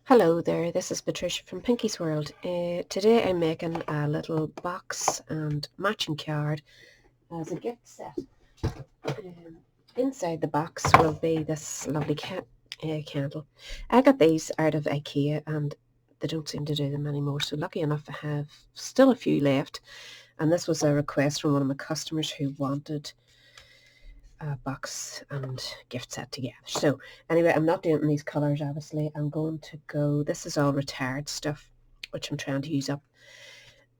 Hello there, this is Patricia from Pinky's World. Today I'm making a little box and matching card as a gift set. Inside the box will be this lovely candle. I got these out of IKEA and they don't seem to do them anymore, so lucky enough I have still a few left, and this was a request from one of my customers who wanted a box and gift set together. So anyway, I'm not doing it in these colours obviously. I'm going to go, this is all retired stuff which I'm trying to use up,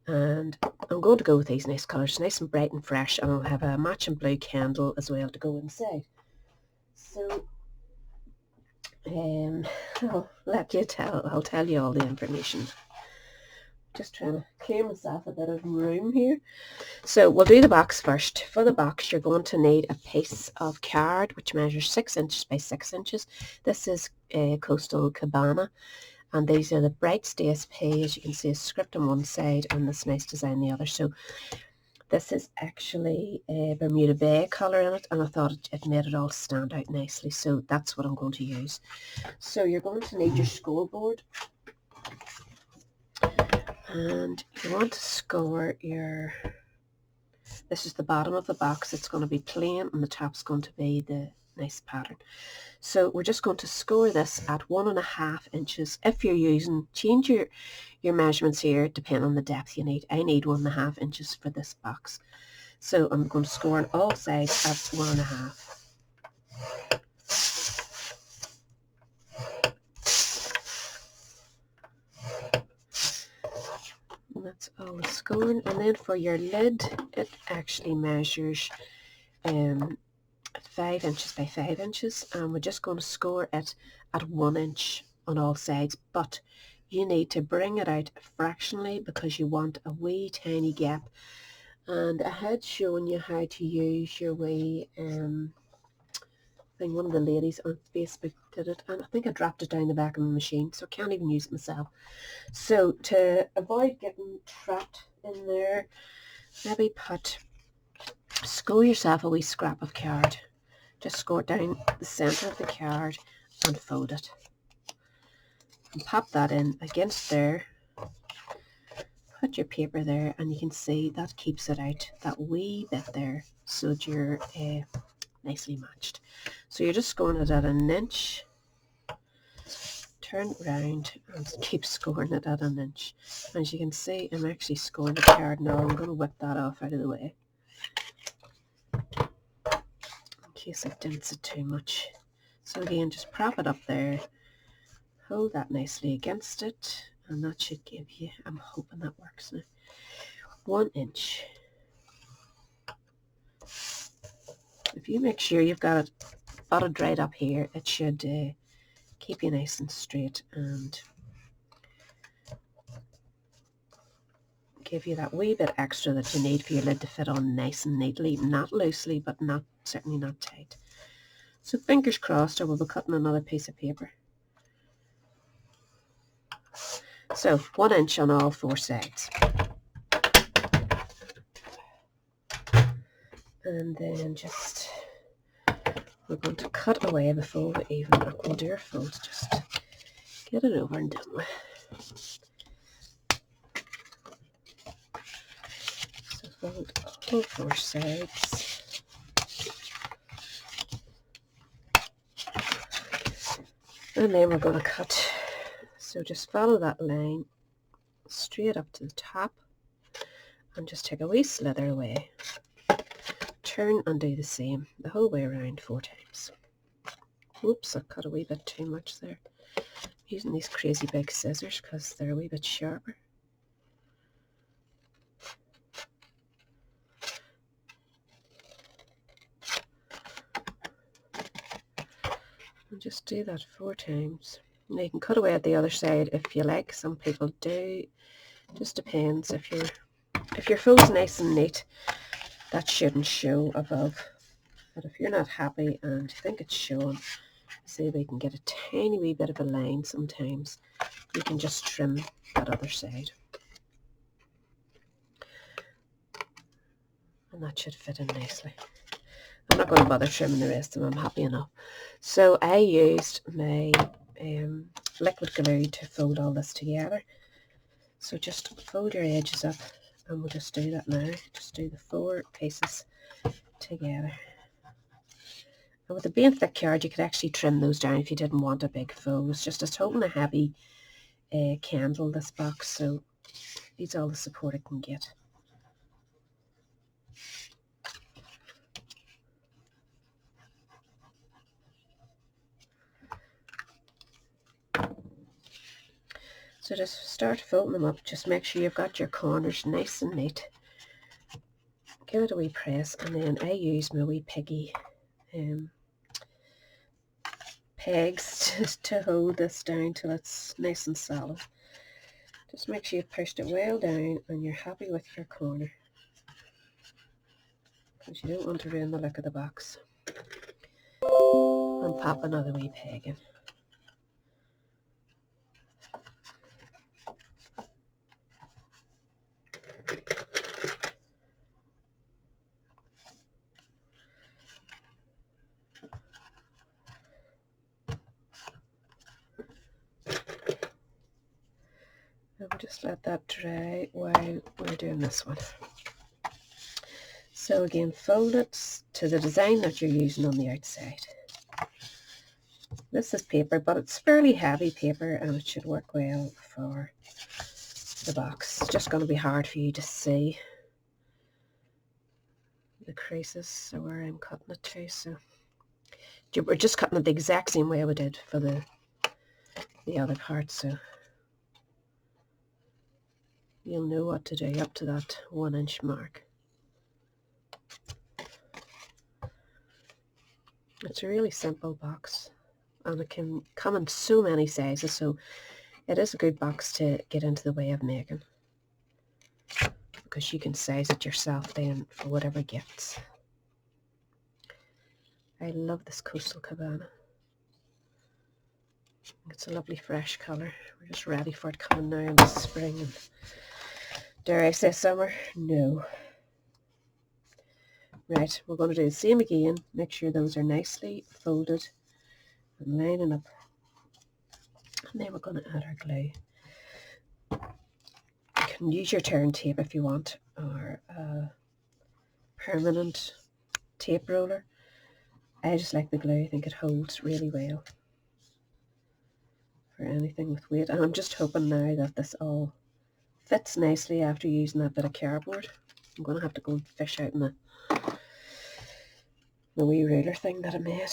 and I'm going to go with these nice colours, nice and bright and fresh, and I'll have a matching blue candle as well to go inside. So I'll tell you all the information. Just trying to clear myself a bit of room here. So we'll do the box first. For the box you're going to need a piece of card which measures 6 inches by 6 inches. This is Coastal Cabana, and these are the Brights DSP. As you can see, a script on one side and this nice design on the other. So this is actually a Bermuda Bay colour in it, and I thought it made it all stand out nicely, so that's what I'm going to use. So you're going to need your scoreboard, and you want to score your, this is the bottom of the box. It's going to be plain and the top's going to be the nice pattern. So we're just going to score this at 1.5 inches. If you're using, change your measurements here depending on the depth you need. I need 1.5 inches for this box. So I'm going to score on all sides at 1.5. And that's all the scoring. And then for your lid, it actually measures 5 inches by 5 inches, and we're just going to score it at 1 inch on all sides, but you need to bring it out fractionally because you want a wee tiny gap. And I had shown you how to use your wee I think one of the ladies on Facebook did it, and I think I dropped it down the back of the machine, so I can't even use it myself. So to avoid getting trapped in there, maybe score yourself a wee scrap of card. Just score it down the centre of the card and fold it. And pop that in against there. Put your paper there, and you can see that keeps it out, that wee bit there, so that you're nicely matched. So you're just scoring it at 1 inch. Turn it round and keep scoring it at 1 inch. As you can see, I'm actually scoring the card now. I'm going to whip that off out of the way, in case I dents it too much. So again, just prop it up there, hold that nicely against it, and that should give you, I'm hoping that works now, 1 inch. If you make sure you've got it butted right up here, it should keep you nice and straight and give you that wee bit extra that you need for your lid to fit on nice and neatly, not loosely, but certainly not tight. So fingers crossed, I will be cutting another piece of paper. So 1 inch on all 4 sides. And then just, we're going to cut away before we even we'll do our fold, just get it over and done with. So fold all 4 sides. And then we're going to cut. So just follow that line straight up to the top and just take a wee slither away. Turn and do the same the whole way around 4 times. Oops, I cut a wee bit too much there. I'm using these crazy big scissors because they're a wee bit sharper. And just do that 4 times. Now you can cut away at the other side if you like. Some people do. Just depends. If your fold's nice and neat, that shouldn't show above. But if you're not happy and you think it's showing, see, we can get a tiny wee bit of a line sometimes. You can just trim that other side. And that should fit in nicely. I'm not going to bother trimming the rest of them. I'm happy enough. So I used my liquid glue to fold all this together. So just fold your edges up, and we'll just do that now. Just do the 4 pieces together. And with a being thick card, you could actually trim those down if you didn't want a big fold. It's just holding a heavy candle, this box, so needs all the support it can get. So just start folding them up. Just make sure you've got your corners nice and neat. Give it a wee press, and then I use my wee piggy pegs to hold this down till it's nice and solid. Just make sure you've pushed it well down and you're happy with your corner, because you don't want to ruin the look of the box. And pop another wee peg in. And we'll just let that dry while we're doing this one. So again, fold it to the design that you're using on the outside. This is paper, but it's fairly heavy paper, and it should work well for the box. It's just going to be hard for you to see the creases or where I'm cutting it to. So we're just cutting it the exact same way we did for the other part, so you'll know what to do up to that 1 inch mark. It's a really simple box, and it can come in so many sizes, so it is a good box to get into the way of making, because you can size it yourself then for whatever gifts. I love this Coastal Cabana. It's a lovely fresh colour. We're just ready for it coming now in the spring. And dare I say summer? No. Right, we're going to do the same again. Make sure those are nicely folded and lining up. And then we're going to add our glue. You can use your turn tape if you want, or a permanent tape roller. I just like the glue. I think it holds really well for anything with weight. And I'm just hoping now that this all fits nicely after using that bit of cardboard. I'm going to have to go and fish out in the wee ruler thing that I made.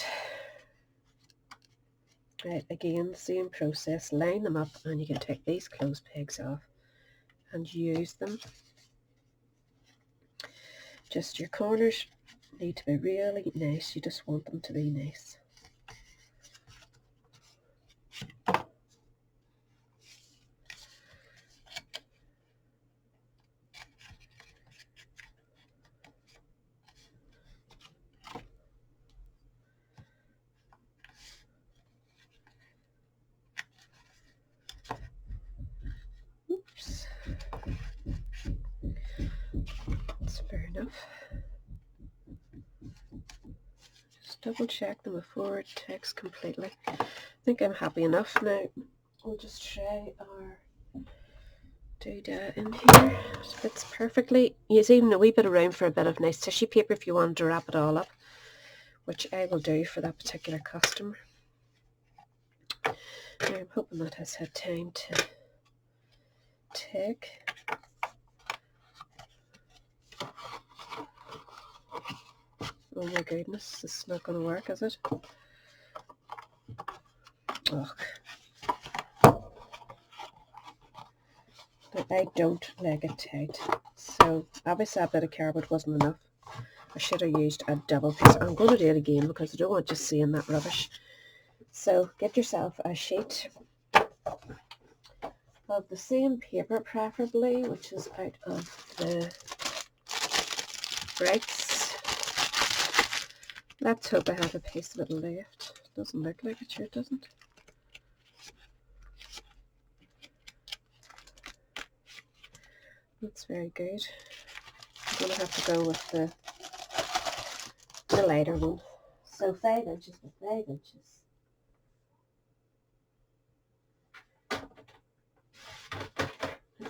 Right, again, same process. Line them up, and you can take these clothes pegs off and use them. Just your corners need to be really nice. You just want them to be nice. Oops. That's fair enough. Just double check them before it takes completely. I think I'm happy enough now. We'll just try our doodah in here. It fits perfectly. There's even a wee bit of room for a bit of nice tissue paper if you want to wrap it all up, which I will do for that particular customer. Now, I'm hoping that has had time to take. Oh my goodness, this is not going to work, is it? Ugh. But I don't like it tight. So obviously that bit of cardboard wasn't enough. I should have used a double piece. I'm going to do it again because I don't want you seeing that rubbish. So get yourself a sheet of the same paper, preferably, which is out of the brights. Let's hope I have a piece of it left. Doesn't look like it, sure it doesn't. That's very good. I'm going to have to go with the lighter one. So 5 inches by 5 inches.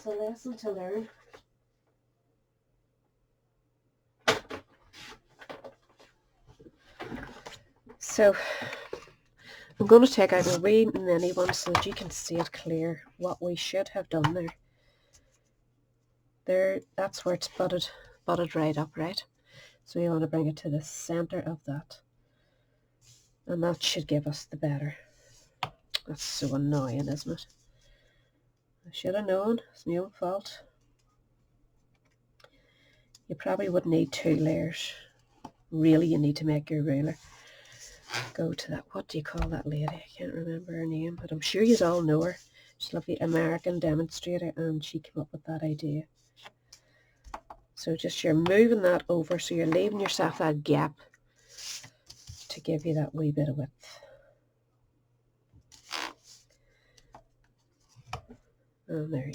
a lesson to learn. So I'm going to take out a wee mini one so that you can see it clear what we should have done there. There, that's where it's butted right up, right? So you want to bring it to the center of that. And that should give us the better. That's so annoying, isn't it? I should have known. It's my own fault. You probably would need 2 layers. Really, you need to make your ruler go to that. What do you call that lady? I can't remember her name, but I'm sure you all know her. She's a lovely American demonstrator, and she came up with that idea. So just you're moving that over, so you're leaving yourself that gap to give you that wee bit of width. And there you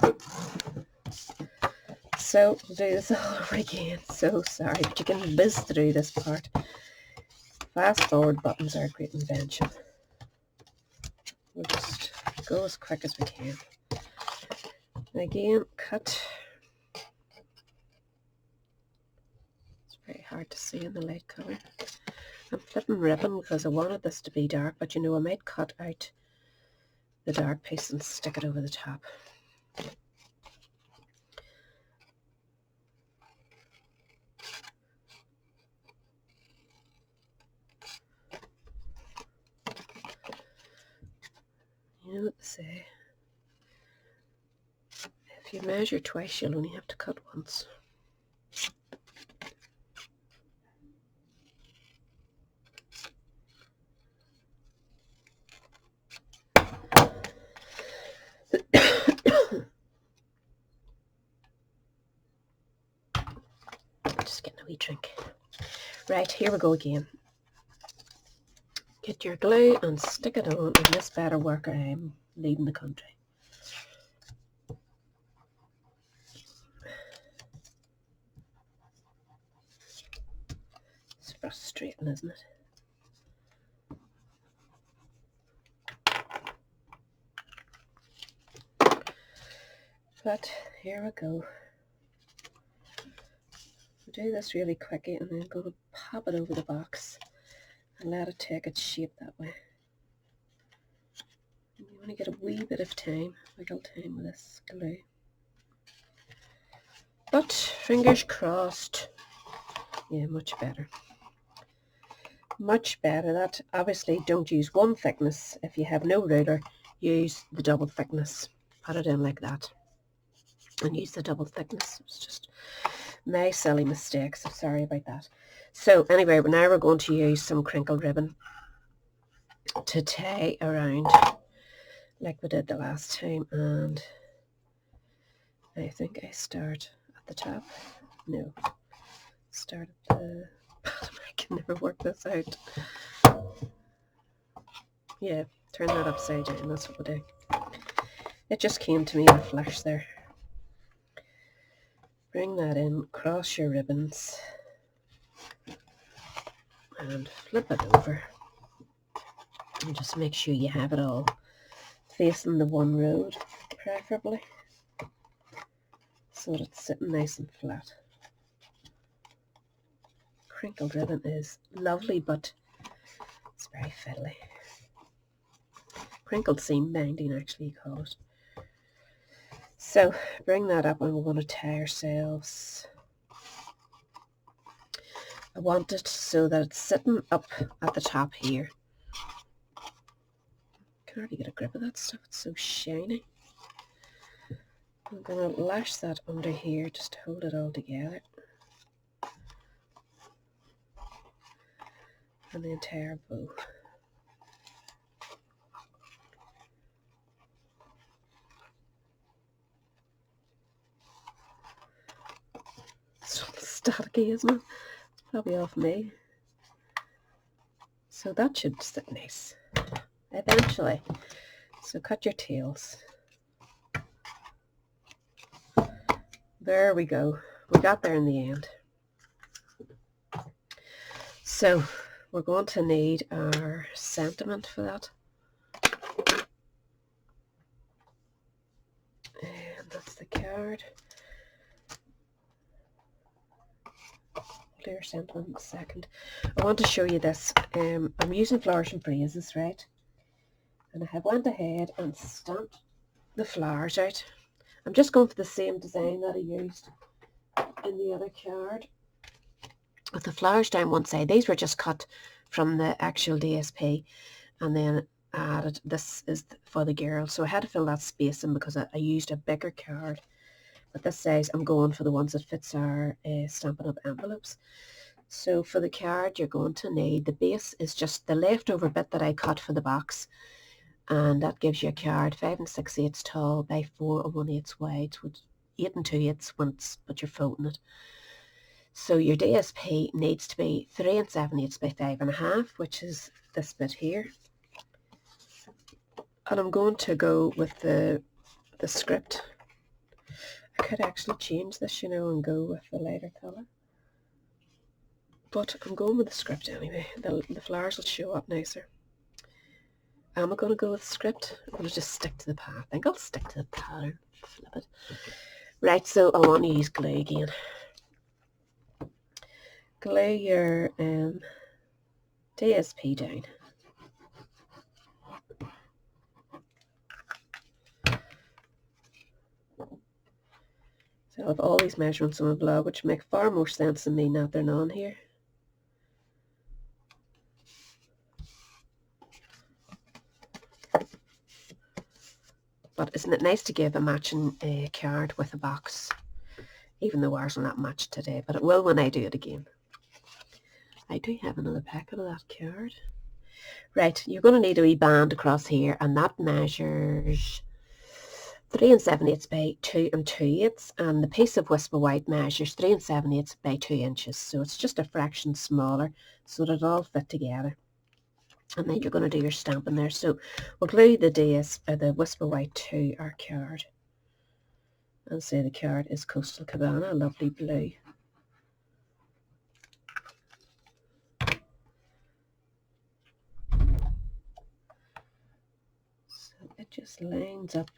go. So we'll do this all over again. So sorry, but you can whiz through this part. Fast forward buttons are a great invention. We'll just go as quick as we can. And again, cut. It's very hard to see in the light colour. I'm flipping ribbon because I wanted this to be dark, but you know, I might cut out the dark piece and stick it over the top. You know what they say, if you measure twice, you'll only have to cut once. Just getting a wee drink. Right, here we go again. Get your glue and stick it on, and this better work. I'm leaving the country. It's frustrating, isn't it? But here we go. I'll do this really quickly, and then I'm going to pop it over the box and let it take its shape that way. And you want to get a wee bit of time, wiggle time with this glue. But fingers crossed. Yeah, much better. Much better. That obviously, don't use one thickness. If you have no ruler, use the double thickness. Put it in like that and use the double thickness. It's just my silly mistake, so sorry about that. So anyway, now we're going to use some crinkled ribbon to tie around like we did the last time, and I think I start at the top. No, start at the bottom. I can never work this out. Yeah, turn that upside down, that's what we'll do. It just came to me in a flash there. Bring that in, cross your ribbons, and flip it over. And just make sure you have it all facing the one road, preferably, so that it's sitting nice and flat. Crinkled ribbon is lovely, but it's very fiddly. Crinkled seam binding, actually, you call it. So bring that up, and we're going to tie ourselves. I want it so that it's sitting up at the top here. I can hardly get a grip of that stuff, it's so shiny. I'm going to lash that under here just to hold it all together. And the entire bow. It's staticky, isn't it? It's probably off me. So that should sit nice eventually. So cut your tails. There we go. We got there in the end. So we're going to need our sentiment for that. That's the card. Clear sample in a second. I want to show you this. I'm using flowers and phrases, right? And I have went ahead and stamped the flowers out. I'm just going for the same design that I used in the other card, with the flowers down one side. These were just cut from the actual DSP, and then I added, this is for the girl, so I had to fill that space in because I used a bigger card. But this size, I'm going for the ones that fits our Stampin' Up envelopes. So for the card, you're going to need, the base is just the leftover bit that I cut for the box, and that gives you a card 5 6/8 tall by 4 1/8 wide, with 8 2/8 once, but you're folding it. So your DSP needs to be 3 7/8 by 5 1/2, which is this bit here. And I'm going to go with the script. I could actually change this, you know, and go with the lighter colour. But I'm going with the script anyway. The flowers will show up nicer. Am I going to go with the script? I'm going to just stick to the pattern. I think I'll stick to the pattern. Flip it. Right, so I want to use glue again. Glue your DSP down. So I have all these measurements on my blog, which make far more sense than me nattering on here. But isn't it nice to give a matching card with a box? Even though ours will not match today, but it will when I do it again. I do have another packet of that card. Right, you're going to need a wee band across here, and that measures 3 7/8 by 2 2/8, and the piece of Whisper White measures 3 7/8 by 2 inches. So it's just a fraction smaller, so that it all fit together. And then you're going to do your stamp in there. So we'll glue the Whisper White to our card. And say the card is Coastal Cabana, a lovely blue. So it just lines up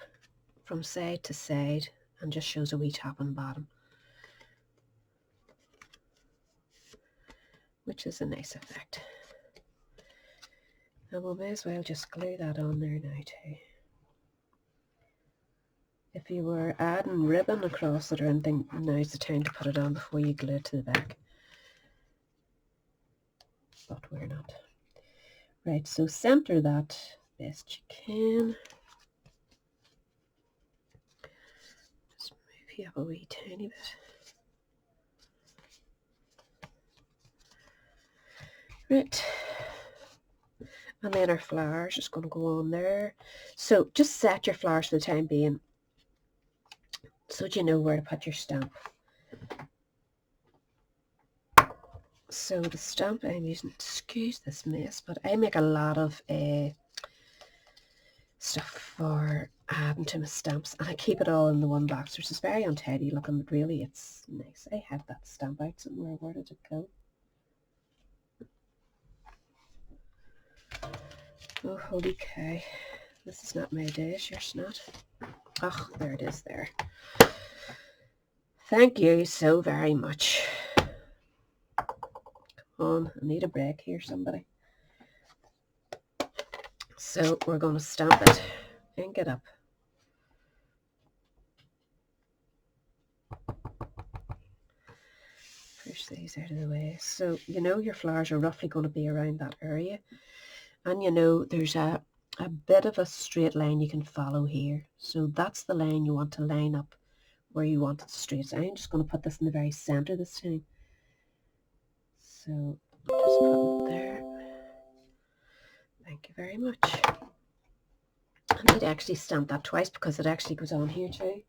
from side to side and just shows a wee top and bottom, which is a nice effect. And we may as well just glue that on there now too. If you were adding ribbon across it or anything, now's the time to put it on before you glue it to the back. But we're not. Right, so center that best you can. Just move you up a wee tiny bit. Right. And then our flowers is going to go on there. So just set your flowers for the time being, so that you know where to put your stamp. So the stamp I'm using, excuse this mess, but I make a lot of stuff for adding to my stamps, and I keep it all in the one box, which is very untidy looking, but really it's nice. I have that stamp out somewhere. Where did it go? Oh, holy cow. This is not my dish, yours not. Oh, there it is there. Thank you so very much. Come on, I need a break here, somebody. So we're going to stamp it and get up. Push these out of the way. So you know your flowers are roughly going to be around that area. And you know there's a bit of a straight line you can follow here. So that's the line you want to line up where you want it straight. So I'm just going to put this in the very center this time. So just put it there. Thank you very much. I need to actually stamp that twice because it actually goes on here too.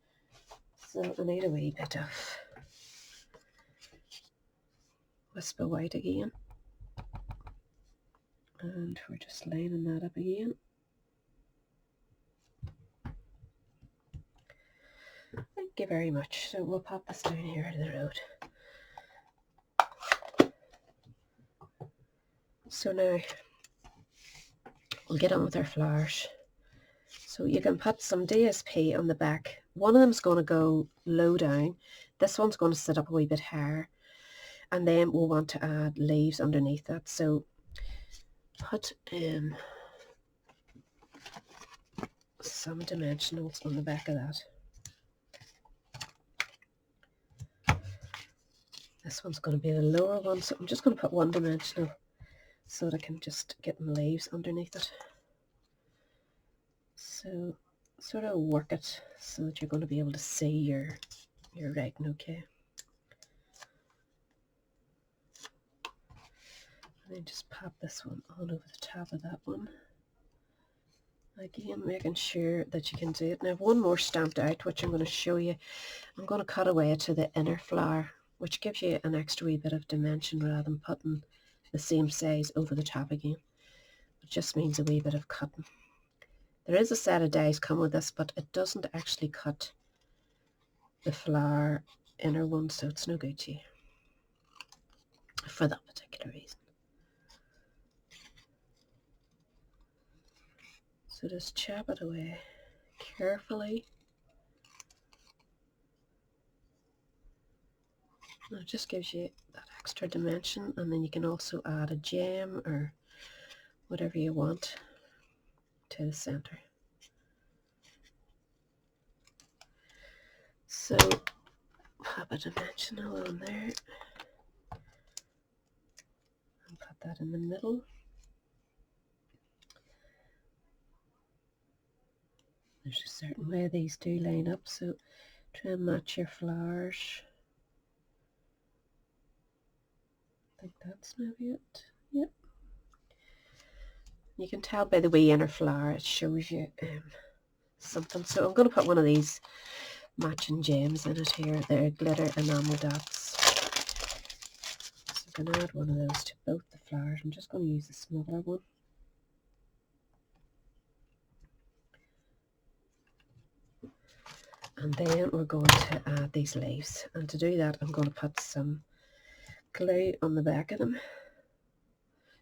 So I need a wee bit of Whisper White again. And we're just lining that up again. Thank you very much. So we'll pop this down here out of the road. So now we'll get on with our flowers. So you can put some DSP on the back. One of them's going to go low down. This one's going to sit up a wee bit higher. And then we'll want to add leaves underneath that. So put some dimensionals on the back of that. This one's going to be the lower one, so I'm just going to put one dimensional so that I can just get my leaves underneath it. So sort of work it so that you're going to be able to see your writing okay. And then just pop this one all over the top of that one. Again, making sure that you can do it. Now I have one more stamped out, which I'm going to show you. I'm going to cut away to the inner flower, which gives you an extra wee bit of dimension rather than putting the same size over the top again. It just means a wee bit of cutting. There is a set of dies come with this, but it doesn't actually cut the flower inner one, so it's no good to you for that particular reason. So just chop it away carefully. It just gives you that extra dimension, and then you can also add a gem or whatever you want to the center. So pop a dimensional on there and put that in the middle. There's a certain way these do line up, so try and match your flowers. I think that's maybe it. Yep. You can tell by the wee inner flower it shows you something. So I'm going to put one of these matching gems in it here. They're glitter enamel dots. So I can add one of those to both the flowers. I'm just going to use the smaller one. And then we're going to add these leaves. And to do that, I'm going to put some glue on the back of them.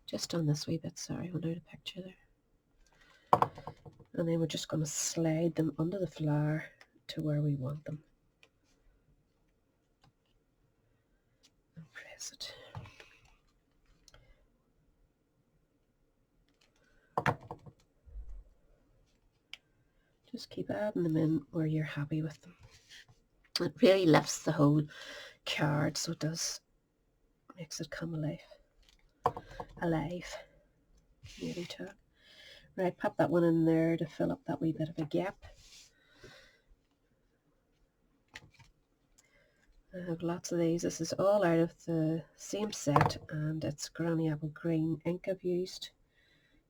Just on this wee bit, sorry, went out of picture there. And then we're just going to slide them under the flower to where we want them. And press it. Just keep adding them in where you're happy with them. It really lifts the whole card, so it does, makes it come alive. Nearly talk. Right, pop that one in there to fill up that wee bit of a gap. I have lots of these. This is all out of the same set, and it's Granny Apple Green ink I've used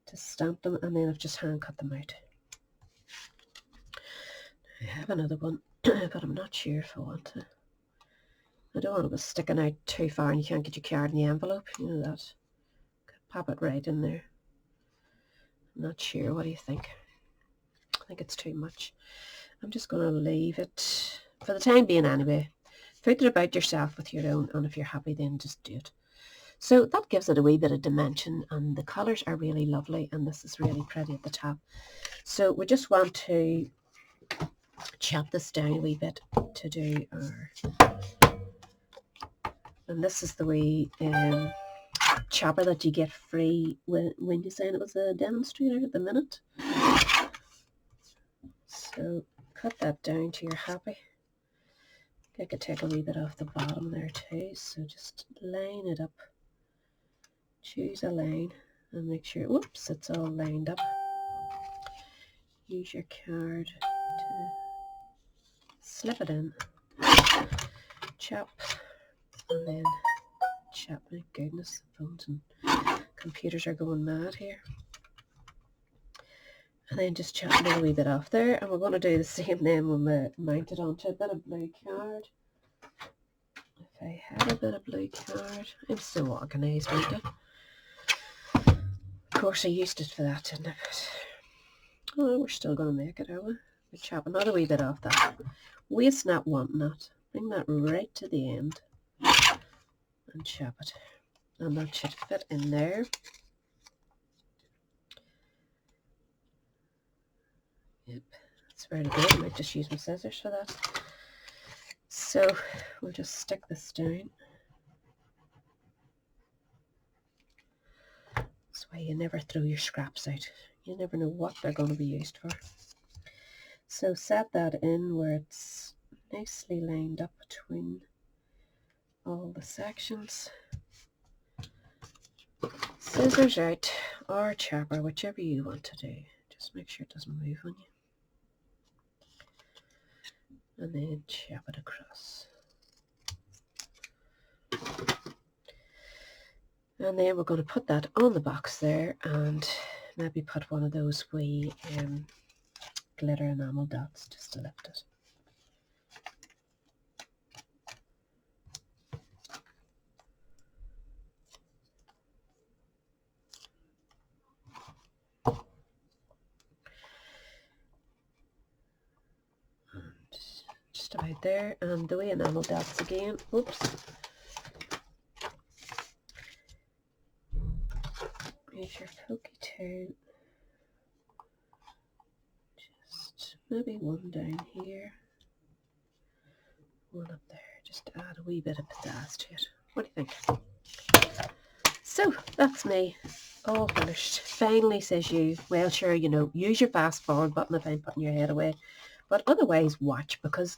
to stamp them, and then I've just hand cut them out. I have another one, but I'm not sure if I want to. I don't want it to be sticking out too far and you can't get your card in the envelope. You know that. Pop it right in there. I'm not sure. What do you think? I think it's too much. I'm just going to leave it for the time being anyway. Think about yourself with your own, and if you're happy then just do it. So that gives it a wee bit of dimension, and the colours are really lovely, and this is really pretty at the top. So we just want to chop this down a wee bit to do our, and this is the wee chopper that you get free when you sign it with a demonstrator at the minute. So cut that down to your happy. I could take a wee bit off the bottom there too, so just line it up. Choose a line and make sure, whoops, it's all lined up. Use your card to slip it in, chop, and then chop. My goodness, the phones and computers are going mad here. And then just chop a little wee bit off there, and we're going to do the same then when we mount it onto a bit of blue card. If I had a bit of blue card, I'm so organised, aren't I? Of course I used it for that, didn't I? But, oh, we're still going to make it, are we? We chop another wee bit off that. Waste not, want not. Bring that right to the end and chop it. And that should fit in there. Yep, that's very good. I might just use my scissors for that. So we'll just stick this down. This way you never throw your scraps out. You never know what they're going to be used for. So set that in where it's nicely lined up between all the sections. Scissors out or chopper, whichever you want to do. Just make sure it doesn't move on you. And then chop it across. And then we're going to put that on the box there and maybe put one of those wee glitter enamel dots just to lift it. And just about there, and the wee enamel dots again. Oops. Use your pokey tool. Just maybe one down here. One up there. Just to add a wee bit of pizzazz to it. What do you think? So that's me, all finished. Finally, says you. Well, sure, you know, use your fast forward button if I'm putting your head away. But otherwise, watch, because,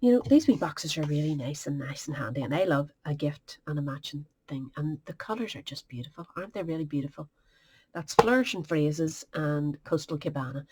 you know, these wee boxes are really nice and handy. And I love a gift and a matching thing. And the colours are just beautiful. Aren't they really beautiful? That's Flourishing Phrases and Coastal Cabana.